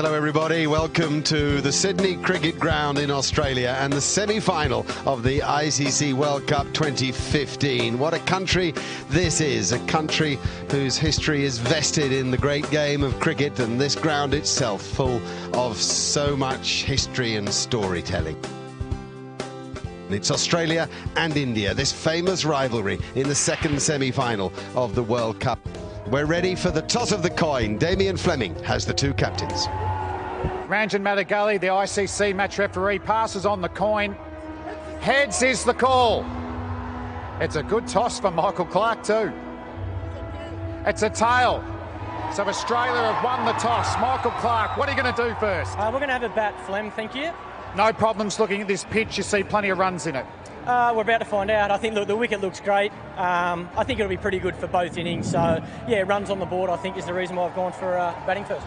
Hello everybody, welcome to the Sydney Cricket Ground in Australia and the semi-final of the ICC World Cup 2015. What a country this is, a country whose history is vested in the great game of cricket, and this ground itself full of so much history and storytelling. It's Australia and India, this famous rivalry in the second semi-final of the World Cup. We're ready for the toss of the coin. Damien Fleming has the two captains. Ranjan Madagali, the ICC match referee, passes on the coin. Heads is the call. It's a good toss for Michael Clarke too. It's a tail. So Australia have won the toss. Michael Clarke, what are you going to do first? We're going to have a bat, Flem, thank you. No problems looking at this pitch. You see plenty of runs in it. We're about to find out. I think the wicket looks great. I think it'll be pretty good for both innings. So, yeah, runs on the board, I think, is the reason why I've gone for batting first.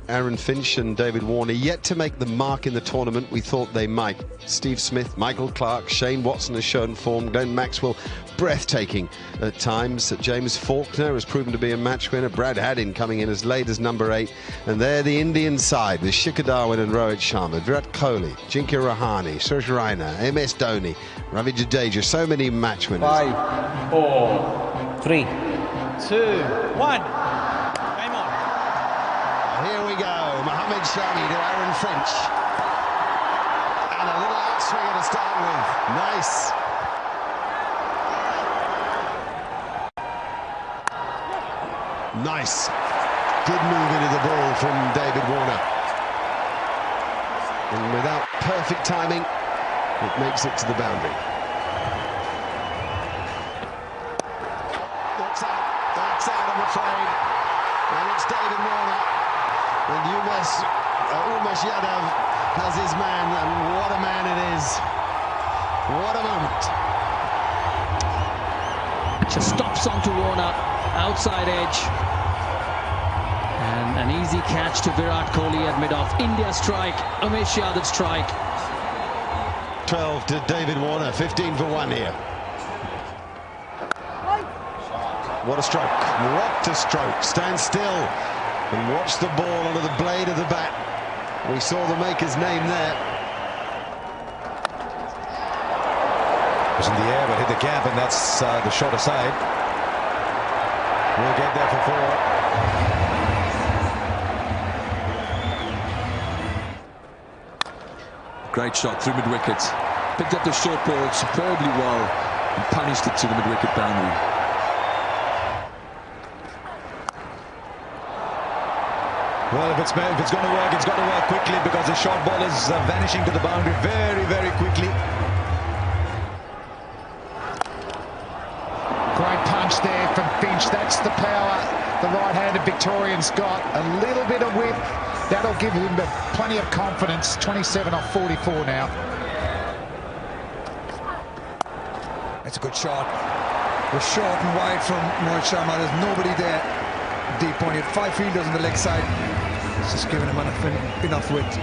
Aaron Finch and David Warner yet to make the mark in the tournament we thought they might. Steve Smith, Michael Clarke, Shane Watson has shown form, Glenn Maxwell breathtaking at times. James Faulkner has proven to be a match winner. Brad Haddin coming in as late as number 8. And there the Indian side with Shikhar Dhawan and Rohit Sharma, Virat Kohli, Jinkar Rahane, Suresh Raina, MS Dhoni, Ravi Jadeja, so many match winners. 5, 4, 3, 2, 1. Here we go, Mohammad Shami to Aaron Finch. And a little outswinger to start with. Nice. Nice. Good move into the ball from David Warner. And without perfect timing, it makes it to the boundary. That's out, I'm afraid. And it's David Warner. And Umesh Yadav has his man, and what a man it is. What a moment. Just stops onto Warner, outside edge. And an easy catch to Virat Kohli at mid-off. India strike, Umesh Yadav strike. 12 to David Warner, 15 for 1 here. What a stroke, what a stroke. Stand still and watch the ball onto the blade of the bat. We saw the maker's name there. It was in the air but hit the gap, and that's the shot aside. We'll get there for 4. Great shot through mid-wicket. Picked up the short ball superbly well and punished it to the mid-wicket boundary. Well, if it's going to work, it's got to work quickly, because the short ball is vanishing to the boundary very, very quickly. Great punch there from Finch. That's the power the right-handed Victorian's got. A little bit of width. That'll give him plenty of confidence. 27 off 44 now. That's a good shot. We're short and wide from Rohit Sharma. There's nobody there. Deep point. He had 5 fielders on the leg side. It's just giving him enough width.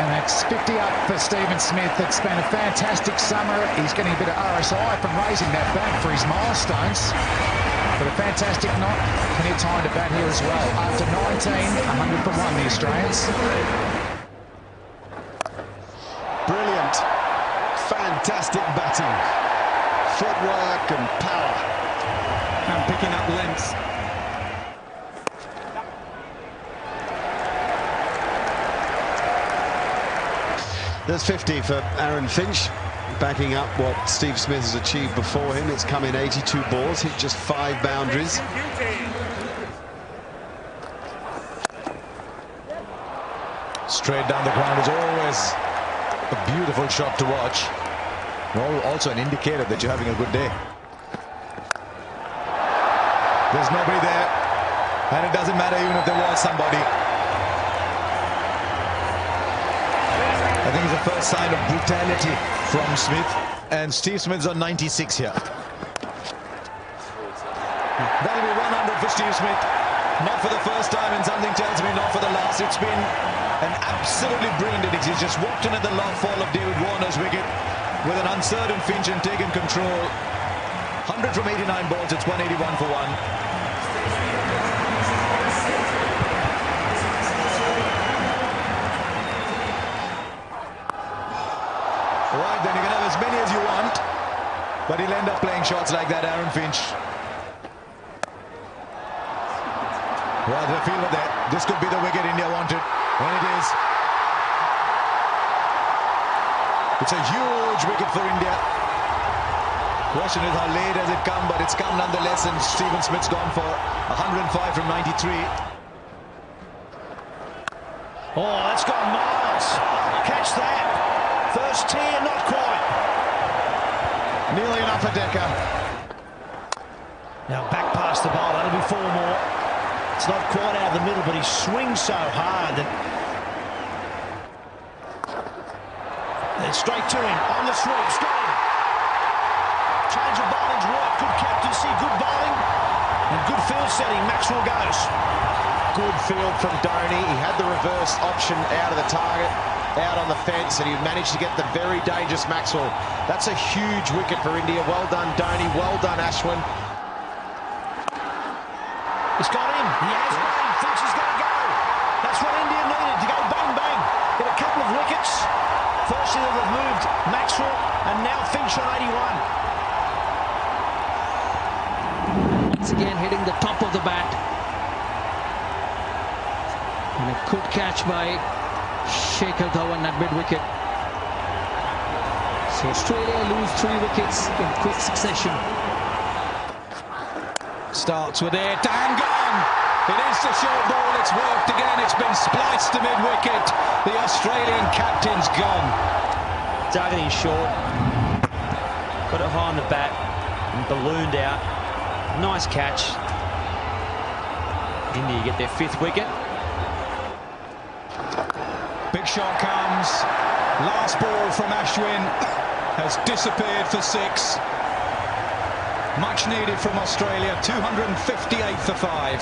And that's 50 up for Stephen Smith. It's been a fantastic summer. He's getting a bit of RSI from raising that bat for his milestones. But a fantastic knot. Plenty of time to bat here as well. After 19, 100 for 1, the Australians. Brilliant, fantastic batting. Footwork and power. And picking up length. There's 50 for Aaron Finch, backing up what Steve Smith has achieved before him. It's come in 82 balls, hit just 5 boundaries. Straight down the ground is always a beautiful shot to watch. Also an indicator that you're having a good day. There's nobody there, and it doesn't matter even if there was somebody. I think it's the first sign of brutality from Smith, and Steve Smith's on 96 here. That'll be 100 for Steve Smith. Not for the first time, and something tells me not for the last. It's been an absolutely brilliant innings. He's just walked in at the long fall of David Warner's wicket with an uncertain Finch and taken control. 100 from 89 balls, it's 181 for one. Right, then you can have as many as you want, but he'll end up playing shots like that, Aaron Finch. Well, the fielder there. This could be the wicket India wanted, and it is. It's a huge wicket for India. Question is how late has it come, but it's come nonetheless, and Stephen Smith's gone for 105 from 93. Oh, that's gone miles. Catch that. First tier, not quite. Nearly an upper decker. Now back past the bowl, that'll be 4 more. It's not quite out of the middle, but he swings so hard that it's straight to him on the sweep. Got him. Change of bowling's work. Good captaincy, good bowling, and good field setting. Maxwell goes. Good field from Dhoni. He had the reverse option out of the target, out on the fence, and he managed to get the very dangerous Maxwell. That's a huge wicket for India. Well done, Dhoni. Well done, Ashwin. He's got him. He has got him. Thinks he's going to go. That's what India needed, to go bang, bang. Get a couple of wickets. Firstly, they've moved Maxwell, and now Finch on 81. Once again, hitting the top of the bat. And a good catch by Shikhar Dhawan at mid-wicket. So Australia lose 3 wickets in quick succession. Starts with it, and gone! It is the short ball, it's worked again, it's been spliced to mid-wicket. The Australian captain's gone. Targeting short, got it high on the bat and ballooned out. Nice catch. India get their 5th wicket. Big shot comes. Last ball from Ashwin has disappeared for 6. Much needed from Australia, 258 for 5.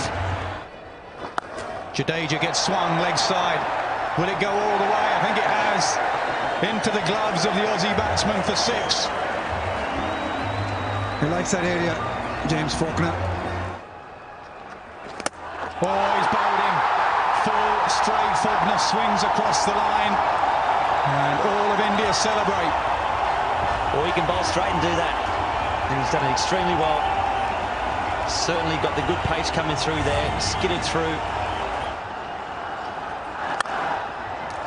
Jadeja gets swung leg side. Will it go all the way? I think it has. Into the gloves of the Aussie batsman for 6. He likes that area, James Faulkner. Oh, he's bowled him. Full straight. Faulkner swings across the line. And all of India celebrate. Or he can bowl straight and do that. And he's done it extremely well. Certainly got the good pace coming through there. Skidded through.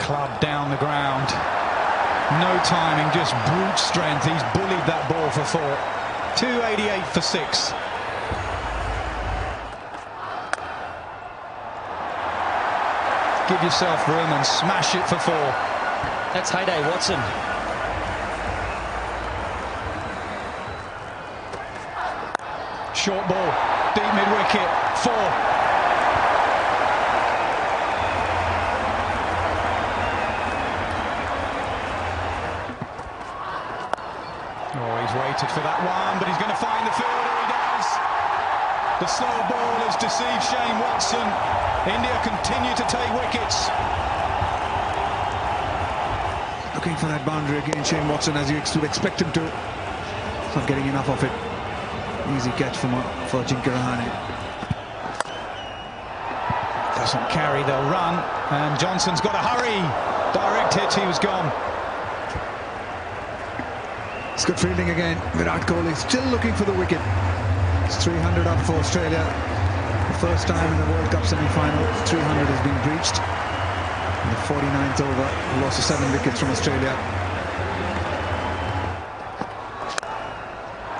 Club down the ground. No timing, just brute strength. He's bullied that ball for 4. 288 for 6. Give yourself room and smash it for 4. That's Heyday Watson. Short ball, deep mid-wicket, 4. Oh, he's waited for that one, but he's going to find the fielder. He does. The slow ball has deceived Shane Watson. India continue to take wickets. Looking for that boundary again, Shane Watson, as you would expect him to. He's not getting enough of it. Easy catch for Ajinkya Rahane. Doesn't carry, they'll run. And Johnson's got to hurry. Direct hit, he was gone. It's good fielding again. Virat Kohli still looking for the wicket. It's 300 up for Australia. The first time in the World Cup semi-final, 300 has been breached. In the 49th over, loss of 7 wickets from Australia.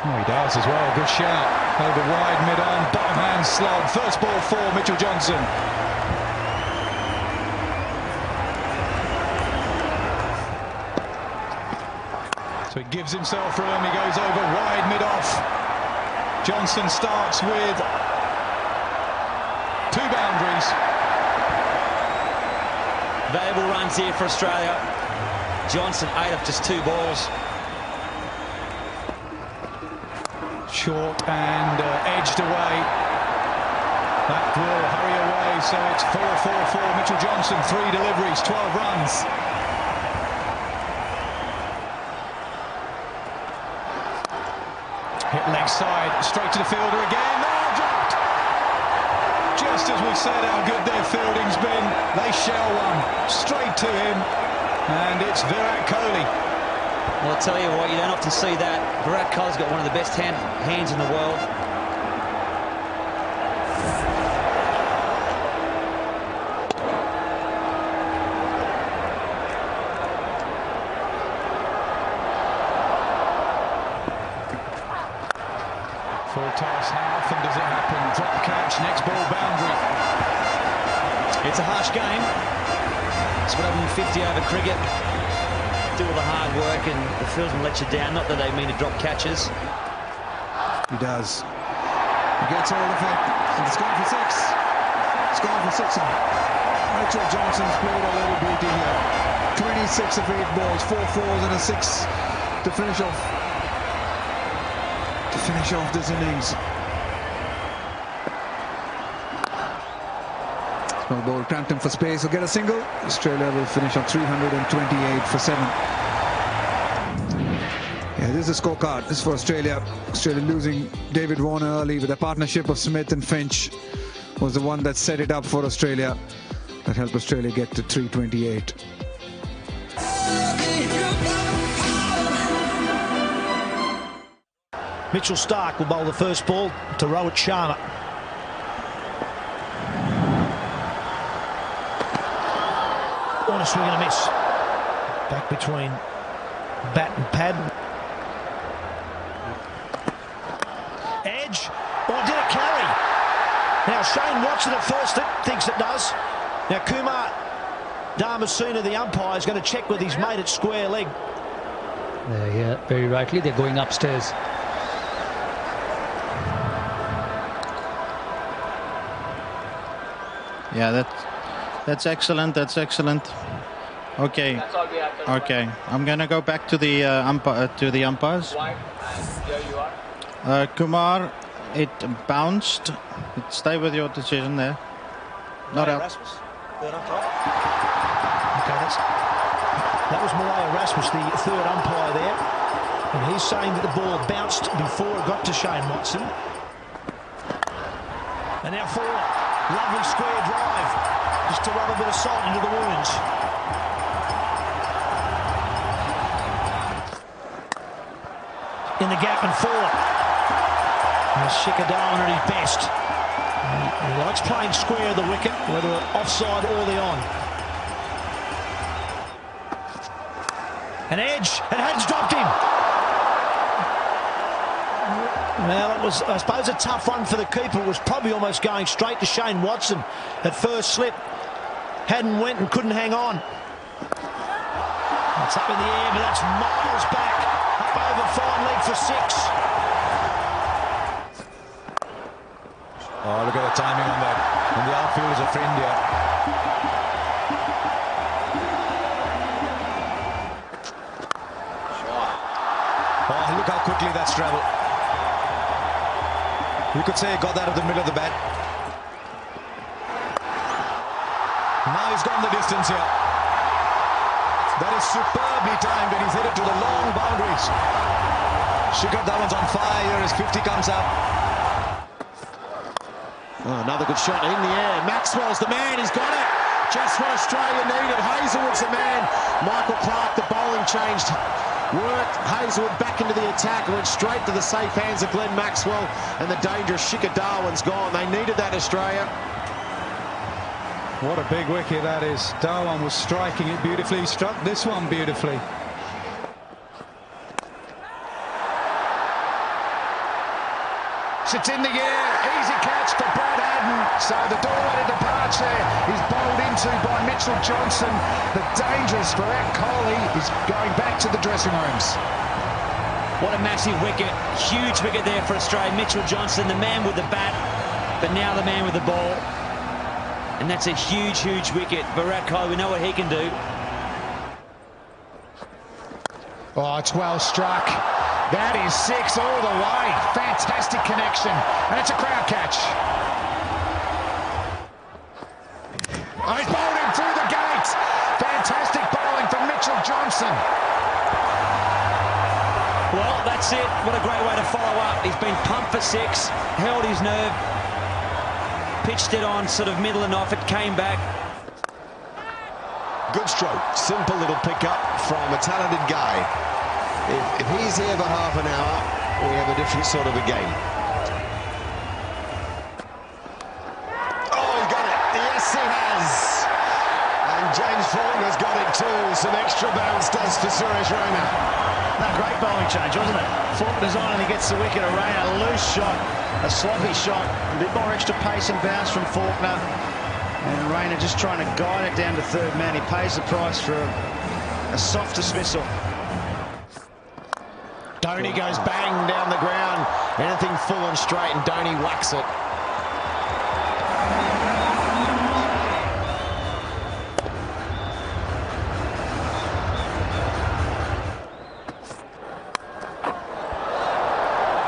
Oh, he does as well. Good shout. Over wide, mid-on, bottom hand slog. First ball for Mitchell Johnson. So he gives himself room. He goes over wide, mid-off. Johnson starts with 2 boundaries. Valuable runs here for Australia. Johnson 8 off just 2 balls. Short and edged away. That will hurry away, so it's 4-4-4. Mitchell Johnson, 3 deliveries, 12 runs. Hit leg side, straight to the fielder again. Oh, dropped! Just as we said how good their fielding's been, they shell one straight to him, and it's Virat Kohli. Well, I'll tell you what, you don't often see that. Virat Kohli's got one of the best hands in the world. Full toss, how often does it happen? Drop catch, next ball boundary. It's a harsh game. It's what happened in 50 over cricket. Do all the hard work and the fields will let you down. Not that they mean to drop catches. He does. He gets hold of it. And it's gone for six. It's gone for six. Mitchell Johnson's played a little beauty here. 26 of 8 balls, 4 fours and a 6 to finish off. This innings. Small ball cramped him for space. He'll get a single. Australia will finish on 328 for 7. Yeah, this is the scorecard. This is for Australia. Australia losing David Warner early with a partnership of Smith and Finch was the one that set it up for Australia. That helped Australia get to 328. Mitchell Starc will bowl the first ball to Rohit Sharma. On a swing and a miss. Back between bat and pad. Edge. Or did it carry? Now Shane Watson at first thinks it does. Now Kumar Dharmasena, the umpire, is going to check with his mate at square leg. Yeah, very rightly. They're going upstairs. Yeah, that's excellent. That's excellent. Okay. Okay. I'm gonna go back to the umpires. Kumar, it bounced. Stay with your decision there. Not out. Okay, that was Malaya Rasmus, the third umpire there, and he's saying that the ball bounced before it got to Shane Watson. And now forward. Lovely square drive, just to rub a bit of salt into the wounds. In the gap and forward. There's Shikhar Dhawan at his best. He likes playing square of the wicket, whether offside or the on. An edge, and Had's dropped him. Well, it was, I suppose, a tough one for the keeper. It was probably almost going straight to Shane Watson at first slip. Hadden went and couldn't hang on. It's up in the air, but that's miles back. Up over fine leg for 6. Oh, look at the timing on that. And the outfield is for India. Oh, look how quickly that's travelled. You could say he got that at the middle of the bat. Now he's gone the distance here. That is superbly timed, and he's hit it to the long boundaries. Shikhar Dhawan's on fire as 50 comes up. Oh, another good shot in the air. Maxwell's the man. He's got it. Just what Australia needed. Hazelwood's the man. Michael Clark, the bowling changed. Worked Hazelwood back into the attack, went straight to the safe hands of Glenn Maxwell, and the dangerous Shikhar Dhawan's gone. They needed that, Australia. What a big wicket that is. Dhawan was striking it beautifully. He struck this one beautifully. It's in the air. Easy catch for Brad Hadden. So the doorway to departure is bowled into by Mitchell Johnson. The dangerous Virat Kohli is going back to the dressing rooms. What a massive wicket. Huge wicket there for Australia. Mitchell Johnson, the man with the bat, but now the man with the ball. And that's a huge, huge wicket. Virat Kohli, we know what he can do. Oh, it's well struck. That is 6 all the way. Fantastic connection. And it's a crowd catch. Oh, he's bowled him through the gates. Fantastic bowling from Mitchell Johnson. Well, that's it. What a great way to follow up. He's been pumped for 6, held his nerve, pitched it on sort of middle and off. It came back. Good stroke. Simple little pickup from a talented guy. If he's here for half an hour, we have a different sort of a game. Oh, he's got it. Yes, he has. And James Faulkner's got it too. Some extra bounce does for Suresh Raina. No, great bowling change, wasn't it? Faulkner's on and he gets the wicket. A Raina, loose shot, a sloppy shot, a bit more extra pace and bounce from Faulkner. And Raina just trying to guide it down to third man. He pays the price for a soft dismissal. Dhoni goes bang down the ground. Anything full and straight, and Dhoni whacks it.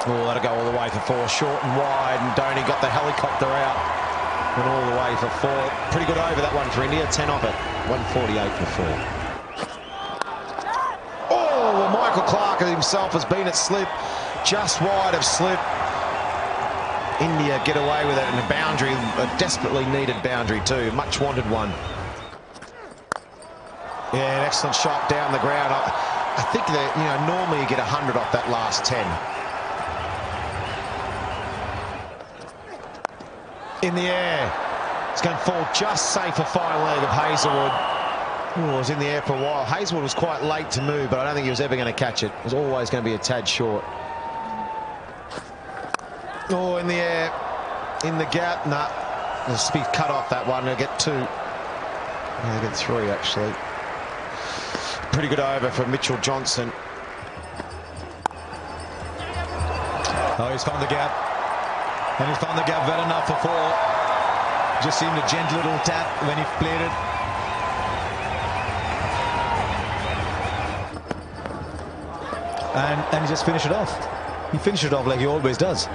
Oh, that'll go all the way for 4, short and wide, and Dhoni got the helicopter out. Went all the way for 4. Pretty good over that one for India. 10 off it. 148 for 4. Oh, well, Michael Clark himself has been at slip, just wide of slip. India get away with it, and a boundary, a desperately needed boundary too. Much wanted one. Yeah, an excellent shot down the ground. I think that, you know, normally you get 100 off that last 10. In the air. It's going to fall just safe for final leg of Hazlewood. Oh, it was in the air for a while. Hazlewood was quite late to move, but I don't think he was ever going to catch it. It was always going to be a tad short. Oh, in the air. In the gap. Nah. The speed cut off that one. They'll get 2. They'll get 3, actually. Pretty good over for Mitchell Johnson. Oh, he's found the gap. And he found the gap well enough for 4. Just seemed a gentle little tap when he played it. And he just finished it off. He finished it off like he always does.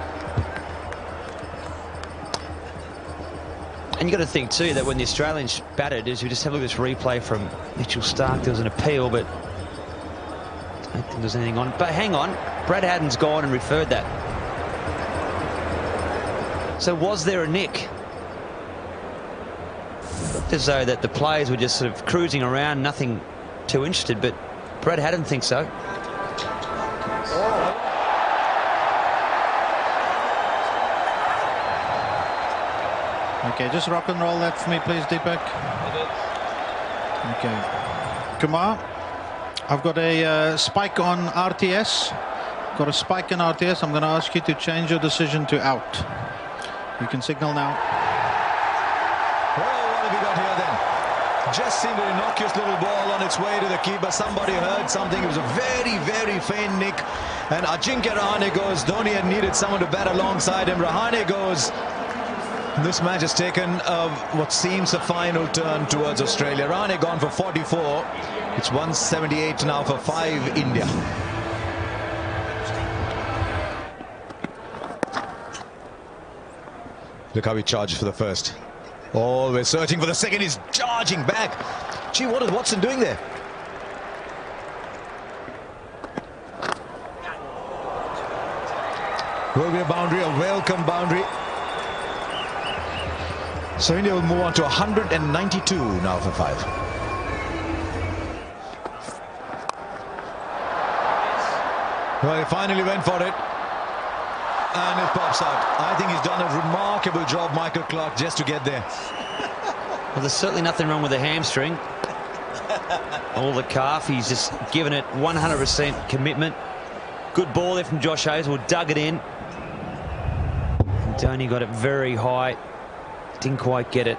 And you got to think too that when the Australians batted, as we just have a look at this replay from Mitchell Starc, there was an appeal, but I don't think there's anything on. But hang on, Brad Haddin's gone and referred that. So was there a nick? As though that the players were just sort of cruising around, nothing too interested, but Brad Haddin thinks so. Okay, just rock and roll that for me, please, Deepak. Okay. Kumar, I've got a spike on RTS. Got a spike in RTS. I'm going to ask you to change your decision to out. You can signal now. Well, what have we got here then? Just seemed an innocuous little ball on its way to the keeper. Somebody heard something. It was a very, very faint nick. And Ajinkya Rahane goes. Dhoni had needed someone to bat alongside him. Rahane goes. This match has taken what seems a final turn towards Australia. Rahane gone for 44. It's 178 now for 5 India. Look how he charges for the first. Always searching for the second. He's charging back. Gee, what is Watson doing there? Will be a boundary, a welcome boundary. So India will move on to 192 now for 5. Well, he finally went for it. And it pops out. I think he's done a remarkable job, Michael Clark, just to get there. Well, there's certainly nothing wrong with the hamstring. Or the calf. He's just given it 100% commitment. Good ball there from Josh Hazlewood. Dug it in. And Dhoni got it very high. Didn't quite get it.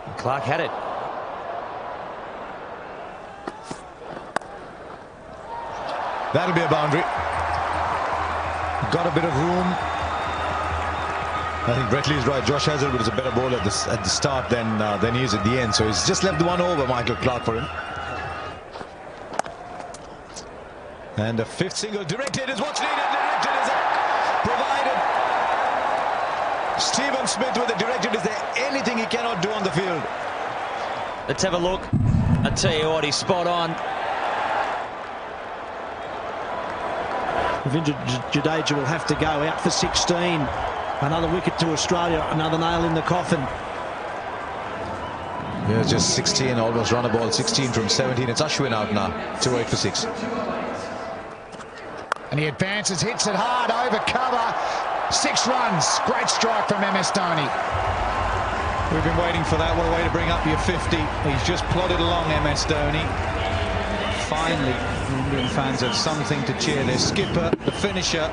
And Clark had it. That'll be a boundary. Got a bit of room. I think Bretley is right. Josh Hazlewood was a better bowler at the start than he is at the end. So he's just left the one over, Michael Clark, for him. And the 5th single directed is what's needed. Directed is provided. Stephen Smith with the directed. Is there anything he cannot do on the field? Let's have a look. I tell you what, he's spot on. Ravindra Jadeja will have to go out for 16. Another wicket to Australia, another nail in the coffin. Yeah, just 16, almost run a ball, 16 from 17. It's Ashwin out now, 2-8 for 6. And he advances, hits it hard, over cover. 6 runs, great strike from MS Dhoni. We've been waiting for that. What a way to bring up your 50. He's just plodded along, MS Dhoni. Finally, Indian fans have something to cheer. Their skipper, the finisher,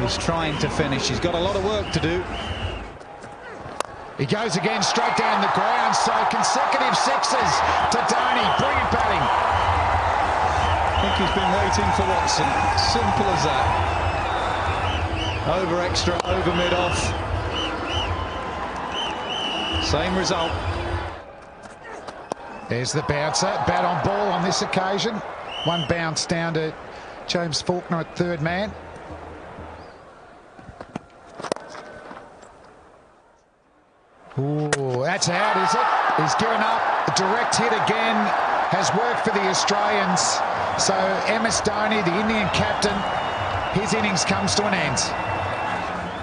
is trying to finish. He's got a lot of work to do. He goes again, straight down the ground. So consecutive sixes to Dhoni. Brilliant batting. I think he's been waiting for Watson. Simple as that. Over extra, over mid-off. Same result. There's the bouncer. Bat on ball on this occasion. One bounce down to James Faulkner at third man. Ooh, that's out, is it? He's given up. A direct hit again has worked for the Australians. So MS Dhoni, the Indian captain, his innings comes to an end.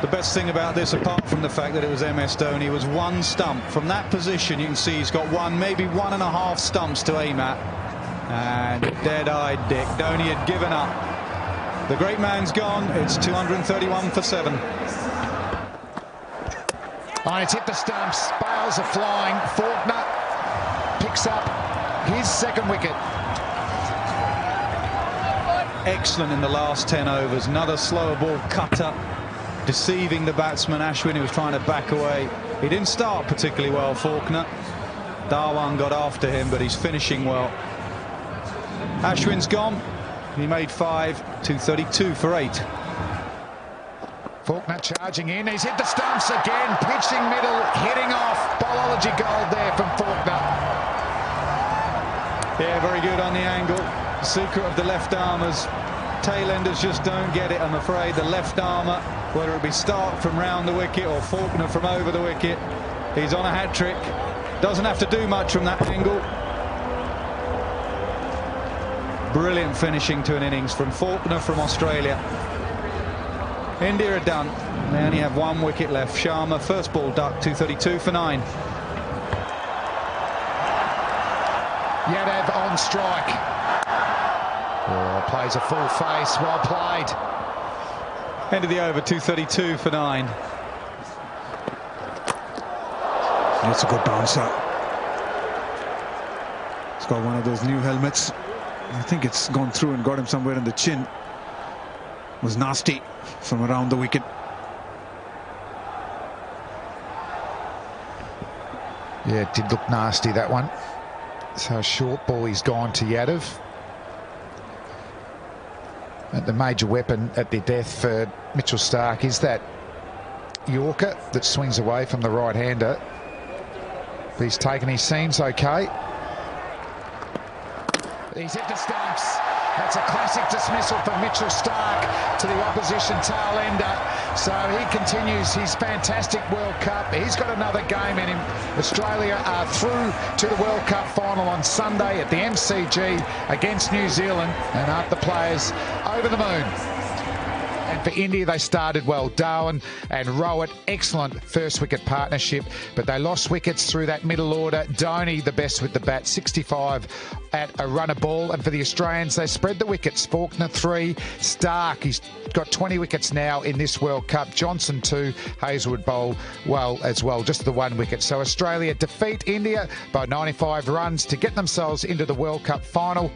The best thing about this, apart from the fact that it was MS Dhoni, was one stump. From that position, you can see he's got one, maybe 1.5 stumps to aim at. And dead-eyed Dick. Dhoni had given up. The great man's gone. It's 231 for 7. Oh, it's hit the stumps. Bales are flying. Faulkner picks up his second wicket. Excellent in the last 10 overs. Another slower ball cutter, deceiving the batsman Ashwin, who was trying to back away. He didn't start particularly well, Faulkner. Dhawan got after him, but he's finishing well. Ashwin's gone. He made 5, 232 for 8. Faulkner charging in. He's hit the stumps again. Pitching middle, hitting off. Bowlology gold there from Faulkner. Yeah, very good on the angle. The secret of the left armers. Tailenders just don't get it, I'm afraid. The left armour, whether it be Stark from round the wicket or Faulkner from over the wicket, he's on a hat-trick. Doesn't have to do much from that angle. Brilliant finishing to an innings from Faulkner from Australia. India are done. They only have 1 wicket left. Sharma, first ball duck, 232 for 9. Yadav on strike. Oh, plays a full face. Well played. End of the over, 232 for 9. That's a good bouncer. He's got one of those new helmets. I think it's gone through and got him somewhere in the chin. It was nasty from around the wicket. Yeah, it did look nasty, that one. So short ball, he's gone to Yadav. And the major weapon at their death for Mitchell Stark is that Yorker that swings away from the right-hander. But he's taken his seams okay. He's hit the stumps. That's a classic dismissal from Mitchell Stark to the opposition tail ender. So he continues his fantastic World Cup. He's got another game in him. Australia are through to the World Cup final on Sunday at the MCG against New Zealand, and aren't the players over the moon? And for India, they started well. Dhawan and Rowett, excellent first wicket partnership, but they lost wickets through that middle order. Dhoni, the best with the bat, 65 at a run a ball. And for the Australians, they spread the wickets. Faulkner 3, Stark, he's got 20 wickets now in this World Cup. Johnson 2, Hazelwood bowl well as well, just the 1 wicket. So Australia defeat India by 95 runs to get themselves into the World Cup final.